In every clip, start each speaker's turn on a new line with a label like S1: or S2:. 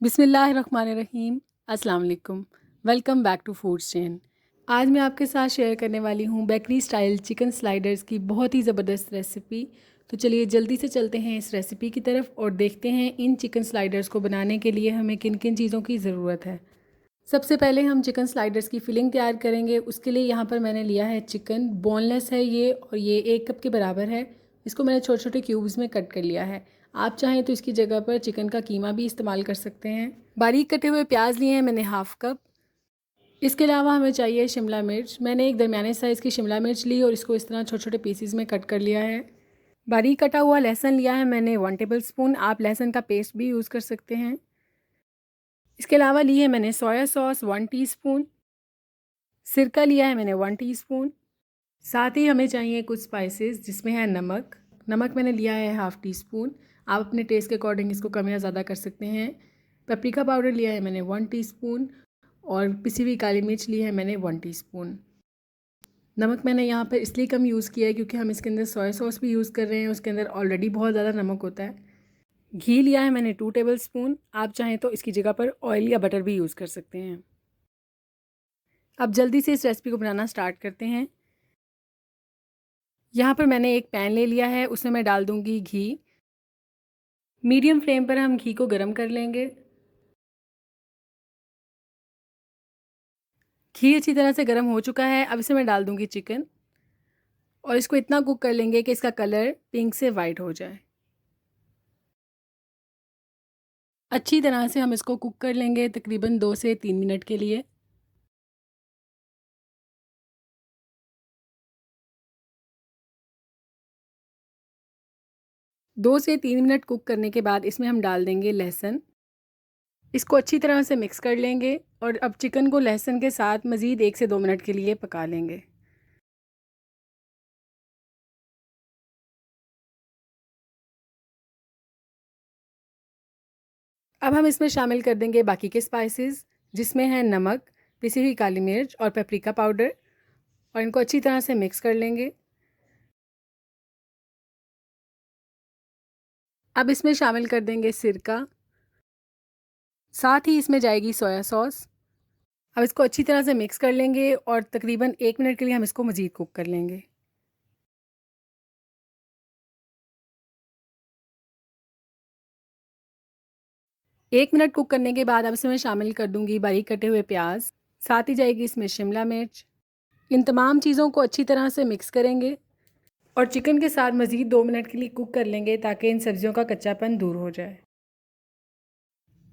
S1: बिस्मिल्लाहिर्रहमानिर्रहीम। अस्सलाम वालेकुम। Welcome back to foods chain. आज मैं आपके साथ शेयर करने वाली हूँ बेकरी स्टाइल चिकन स्लाइडर्स की बहुत ही ज़बरदस्त रेसिपी। तो चलिए जल्दी से चलते हैं इस रेसिपी की तरफ और देखते हैं इन चिकन स्लाइडर्स को बनाने के लिए हमें किन किन चीज़ों की ज़रूरत है। सबसे पहले हम चिकन स्लाइडर्स की फिलिंग तैयार करेंगे। उसके लिए यहाँ पर मैंने लिया है चिकन, बोनलेस है ये और ये 1 कप के बराबर है। इसको मैंने छोटे छोटे क्यूब्स में कट कर लिया है। आप चाहें तो इसकी जगह पर चिकन का कीमा भी इस्तेमाल कर सकते हैं। बारीक कटे हुए प्याज लिए हैं मैंने 1/2 कप। इसके अलावा हमें चाहिए शिमला मिर्च। मैंने एक दरमियाने साइज़ की शिमला मिर्च ली और इसको इस तरह छोटे छोटे पीसीज में कट कर लिया है। बारीक कटा हुआ लहसुन लिया है मैंने 1 टेबल स्पून। आप लहसुन का पेस्ट भी यूज़ कर सकते हैं। इसके अलावा ली है मैंने सोया सॉस 1 टीस्पून। सिरका लिया है मैंने 1 टीस्पून। साथ ही हमें चाहिए कुछ स्पाइसेस जिसमें है नमक। नमक मैंने लिया है 1/2 टीस्पून। आप अपने टेस्ट के अकॉर्डिंग इसको कम या ज़्यादा कर सकते हैं। पेपरिका पाउडर लिया है मैंने 1 टीस्पून और पिसी हुई काली मिर्च ली है मैंने 1 टीस्पून। नमक मैंने यहाँ पर इसलिए कम यूज़ किया है क्योंकि हम इसके अंदर सोया सॉस भी यूज़ कर रहे हैं, उसके अंदर ऑलरेडी बहुत ज़्यादा नमक होता है। घी लिया है मैंने 2 टेबल स्पून। आप चाहें तो इसकी जगह पर ऑयल या बटर भी यूज़ कर सकते हैं। अब जल्दी से इस रेसिपी को बनाना स्टार्ट करते हैं। यहाँ पर मैंने एक पैन ले लिया है, उसमें मैं डाल दूँगी घी। मीडियम फ्लेम पर हम घी को गर्म कर लेंगे। घी अच्छी तरह से गर्म हो चुका है। अब इसमें मैं डाल दूँगी चिकन और इसको इतना कुक कर लेंगे कि इसका कलर पिंक से वाइट हो जाए। अच्छी तरह से हम इसको कुक कर लेंगे तकरीबन 2 से 3 मिनट के लिए। दो से 3 मिनट कुक करने के बाद इसमें हम डाल देंगे लहसुन। इसको अच्छी तरह से मिक्स कर लेंगे और अब चिकन को लहसुन के साथ मज़ीद 1 से 2 मिनट के लिए पका लेंगे। अब हम इसमें शामिल कर देंगे बाकी के स्पाइसेस जिसमें है नमक, पिसी हुई काली मिर्च और पेपरिका पाउडर और इनको अच्छी तरह से मिक्स कर लेंगे। अब इसमें शामिल कर देंगे सिरका, साथ ही इसमें जाएगी सोया सॉस। अब इसको अच्छी तरह से मिक्स कर लेंगे और तकरीबन 1 मिनट के लिए हम इसको मज़ीद कुक कर लेंगे। 1 मिनट कुक करने के बाद अब इसमें मैं शामिल कर दूंगी बारीक कटे हुए प्याज, साथ ही जाएगी इसमें शिमला मिर्च। इन तमाम चीज़ों को अच्छी तरह से मिक्स करेंगे और चिकन के साथ मज़ीद 2 मिनट के लिए कुक कर लेंगे ताकि इन सब्जियों का कच्चापन दूर हो जाए।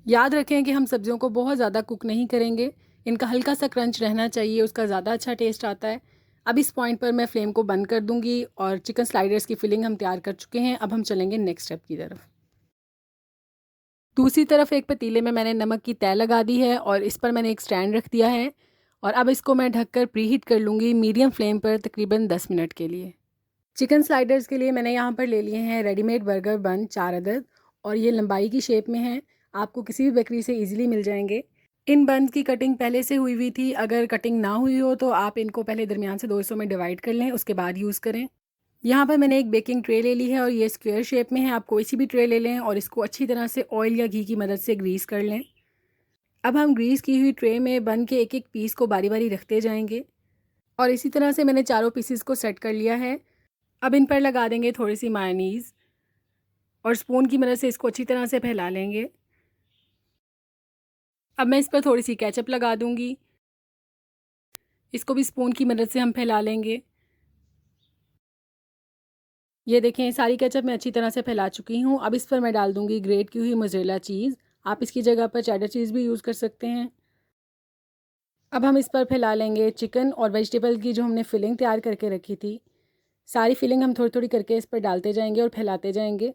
S1: याद रखें कि हम सब्जियों को बहुत ज़्यादा कुक नहीं करेंगे, इनका हल्का सा क्रंच रहना चाहिए, उसका ज़्यादा अच्छा टेस्ट आता है। अब इस पॉइंट पर मैं फ्लेम को बंद कर दूंगी और चिकन स्लाइडर्स की फिलिंग हम तैयार कर चुके हैं। अब हम चलेंगे नेक्स्ट स्टेप की तरफ। दूसरी तरफ एक पतीले में मैंने नमक की तय लगा दी है और इस पर मैंने एक स्टैंड रख दिया है और अब इसको मैं ढककर प्रीहीट कर लूँगी मीडियम फ्लेम पर तकरीबन 10 मिनट के लिए। चिकन स्लाइडर्स के लिए मैंने यहाँ पर ले लिए हैं रेडीमेड बर्गर बन 4 अदद और ये लंबाई की शेप में हैं। आपको किसी भी बेकरी से ईजिली मिल जाएंगे। इन बन्स की कटिंग पहले से हुई थी। अगर कटिंग ना हुई हो तो आप इनको पहले दरमियान से 2 हिस्सों में डिवाइड कर लें, उसके बाद यूज़ करें। यहाँ पर मैंने एक बेकिंग ट्रे ले ली है और ये स्क्वायर शेप में है। आप कोई सी भी ट्रे ले लें और इसको अच्छी तरह से ऑयल या घी की मदद से ग्रीस कर लें। अब हम ग्रीस की हुई ट्रे में बन के एक एक पीस को बारी बारी रखते जाएंगे और इसी तरह से मैंने चारों पीसेस को सेट कर लिया है। अब इन पर लगा देंगे थोड़ी सी मायोनीज़ और स्पून की मदद से इसको अच्छी तरह से फैला लेंगे। अब मैं इस पर थोड़ी सी केचप लगा दूंगी। इसको भी स्पून की मदद से हम फैला लेंगे। ये देखें सारी केचप मैं अच्छी तरह से फैला चुकी हूँ। अब इस पर मैं डाल दूंगी ग्रेट की हुई मोज़रेला चीज़। आप इसकी जगह पर चेडर चीज़ भी यूज़ कर सकते हैं। अब हम इस पर फैला लेंगे चिकन और वेजिटेबल की जो हमने फिलिंग तैयार करके रखी थी। सारी फिलिंग हम थोड़ी थोड़ी करके इस पर डालते जाएंगे और फैलाते जाएंगे।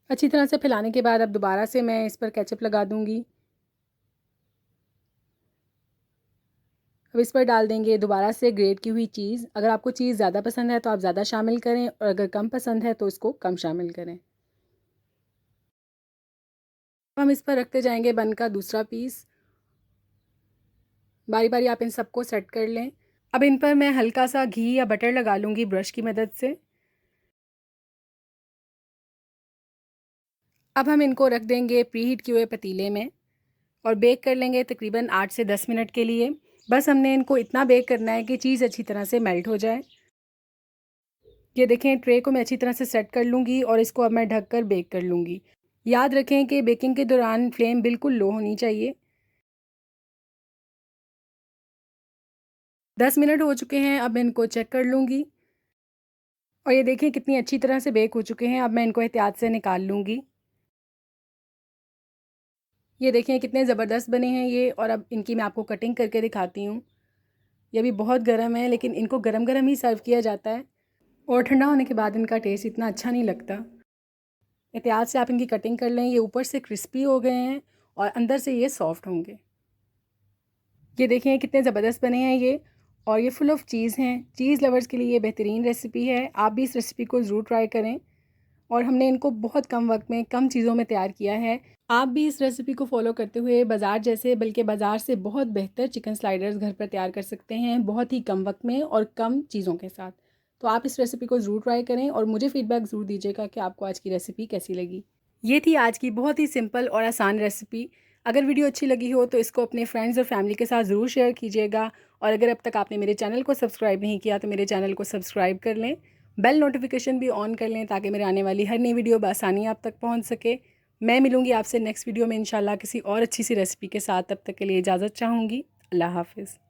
S1: अच्छी तरह से फैलाने के बाद अब दोबारा से मैं इस पर केचप लगा दूंगी। अब इस पर डाल देंगे दोबारा से ग्रेट की हुई चीज़। अगर आपको चीज़ ज़्यादा पसंद है तो आप ज़्यादा शामिल करें और अगर कम पसंद है तो इसको कम शामिल करें। हम इस पर रखते जाएंगे बन का दूसरा पीस। बारी बारी आप इन सबको सेट कर लें। अब इन पर मैं हल्का सा घी या बटर लगा लूँगी ब्रश की मदद से। अब हम इनको रख देंगे प्रीहीट किए हुए पतीले में और बेक कर लेंगे तकरीबन 8 से 10 मिनट के लिए। बस हमने इनको इतना बेक करना है कि चीज़ अच्छी तरह से मेल्ट हो जाए। ये देखें, ट्रे को मैं अच्छी तरह से सेट कर लूँगी और इसको अब मैं ढक कर बेक कर लूँगी। याद रखें कि बेकिंग के दौरान फ्लेम बिल्कुल लो होनी चाहिए। 10 मिनट हो चुके हैं, अब मैं इनको चेक कर लूँगी और ये देखें कितनी अच्छी तरह से बेक हो चुके हैं। अब मैं इनको एहतियात से निकाल लूँगी। ये देखें कितने ज़बरदस्त बने हैं ये। और अब इनकी मैं आपको कटिंग करके दिखाती हूँ। ये भी बहुत गर्म है, लेकिन इनको गरम गरम ही सर्व किया जाता है और ठंडा होने के बाद इनका टेस्ट इतना अच्छा नहीं लगता। एहतियात से आप इनकी कटिंग कर लें। ये ऊपर से क्रिस्पी हो गए हैं और अंदर से ये सॉफ्ट होंगे। ये देखें कितने ज़बरदस्त बने हैं ये। और ये फुल ऑफ चीज़ हैं। चीज़ लवर्स के लिए ये बेहतरीन रेसिपी है। आप भी इस रेसिपी को ज़रूर ट्राई करें। और हमने इनको बहुत कम वक्त में कम चीज़ों में तैयार किया है। आप भी इस रेसिपी को फॉलो करते हुए बाज़ार जैसे बल्कि बाज़ार से बहुत बेहतर चिकन स्लाइडर्स घर पर तैयार कर सकते हैं, बहुत ही कम वक्त में और कम चीज़ों के साथ। तो आप इस रेसिपी को ज़रूर ट्राई करें और मुझे फ़ीडबैक ज़रूर दीजिएगा कि आपको आज की रेसिपी कैसी लगी। ये थी आज की बहुत ही सिंपल और आसान रेसिपी। अगर वीडियो अच्छी लगी हो तो इसको अपने फ्रेंड्स और फैमिली के साथ ज़रूर शेयर कीजिएगा। और अगर अब तक आपने मेरे चैनल को सब्सक्राइब नहीं किया तो मेरे चैनल को सब्सक्राइब कर लें, बेल नोटिफिकेशन भी ऑन कर लें ताकि मेरे आने वाली हर नई वीडियो बआसानी आप तक पहुंच सके। मैं मिलूंगी आपसे नेक्स्ट वीडियो में इंशाल्लाह किसी और अच्छी सी रेसिपी के साथ। तब तक के लिए इजाज़त चाहूँगी। अल्लाह हाफ़िज़।